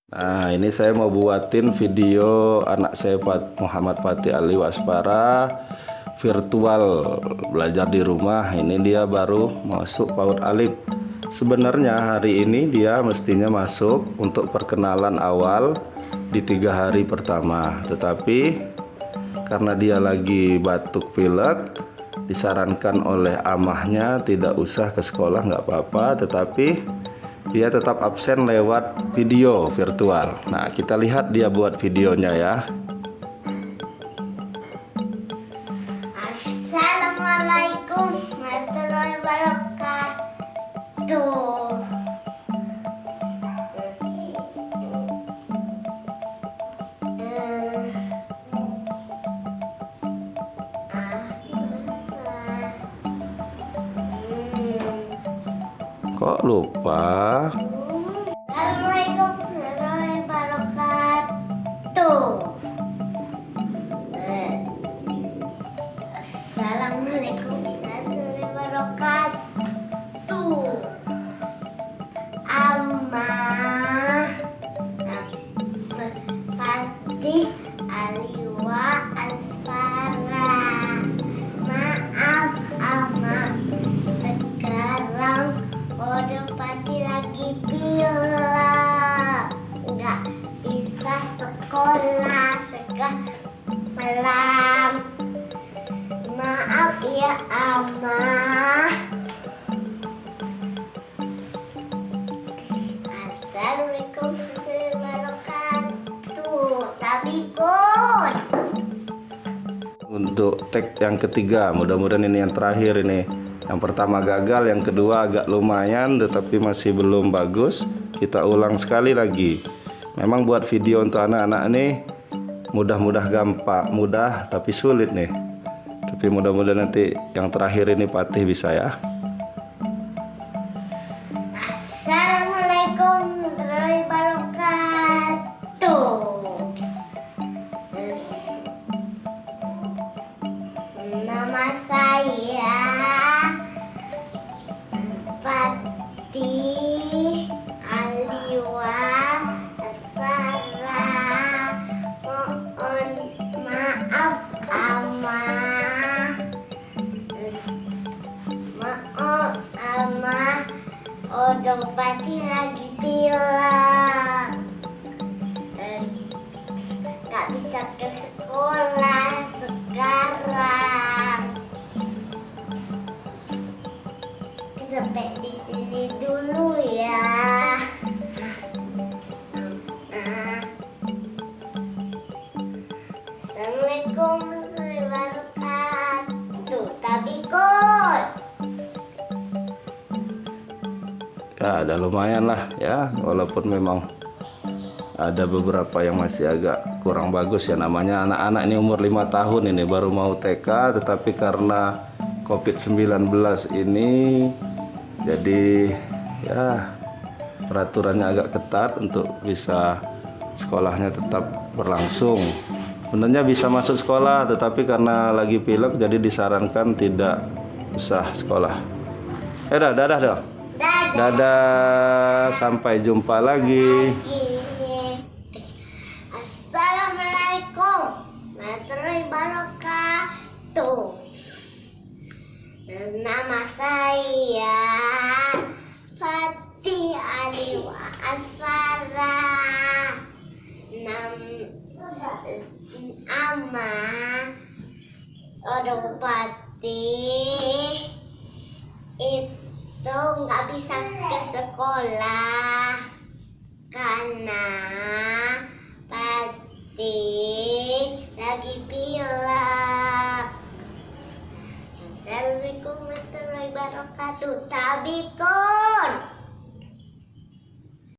Nah, ini saya mau buatin video anak saya Muhammad Fatih Ali Waspara virtual belajar di rumah. Ini dia baru masuk PAUD Alif. Sebenarnya hari ini dia mestinya masuk untuk perkenalan awal di 3 hari pertama. Tetapi karena dia lagi batuk pilek, disarankan oleh amahnya tidak usah ke sekolah, nggak apa-apa, tetapi dia tetap absen lewat video virtual. Nah, kita lihat dia buat videonya ya. Assalamualaikum warahmatullahi wabarakatuh. Kok lupa? Assalamualaikum warahmatullahi wabarakatuh. Assalamualaikum warahmatullahi wabarakatuh. Amah Fatih Aliwa Asfara. Maaf Amah, sekarang Udah Fatih lagi pilek, nggak bisa sekolah sekarang. Maaf ya Amah. Assalamualaikum warahmatullahi wabarakatuh. Tabikun. Untuk tag yang ketiga, mudah-mudahan ini yang terakhir ini. Yang pertama gagal, yang kedua agak lumayan tetapi masih belum bagus. Kita ulang sekali lagi. Memang buat video untuk anak-anak ini mudah-mudah gampang, mudah tapi sulit nih. Tapi mudah-mudahan nanti yang terakhir ini Fatih bisa ya. Assalamualaikum warahmatullahi wabarakatuh. Nama saya Fatih Aliwa Asfara. Mohon maaf Amah. Maaf Amah, Udah Fatih lagi pilek, nggak bisa ke sekolah sekarang. Sampai di sini dulu ya. Assalamualaikum warahmatullahi wabarakatuh. Tabikun. Ya, ada lumayan lah ya, walaupun memang ada beberapa yang masih agak kurang bagus ya. Namanya anak-anak ini umur 5 tahun ini baru mau TK, tetapi karena COVID-19 ini jadi ya peraturannya agak ketat untuk bisa sekolahnya tetap berlangsung. Sebenarnya bisa masuk sekolah, tetapi karena lagi pilek jadi disarankan tidak usah sekolah. Dadah dong. Dadah, sampai jumpa lagi. Assalamualaikum warahmatullahi wabarakatuh. Nama saya Fatih Aliwa Asfara. Amah Udah Fatih itu nggak bisa ke sekolah karena Fatih lagi pilek. Assalamualaikum warahmatullahi wabarakatuh. Tabikun.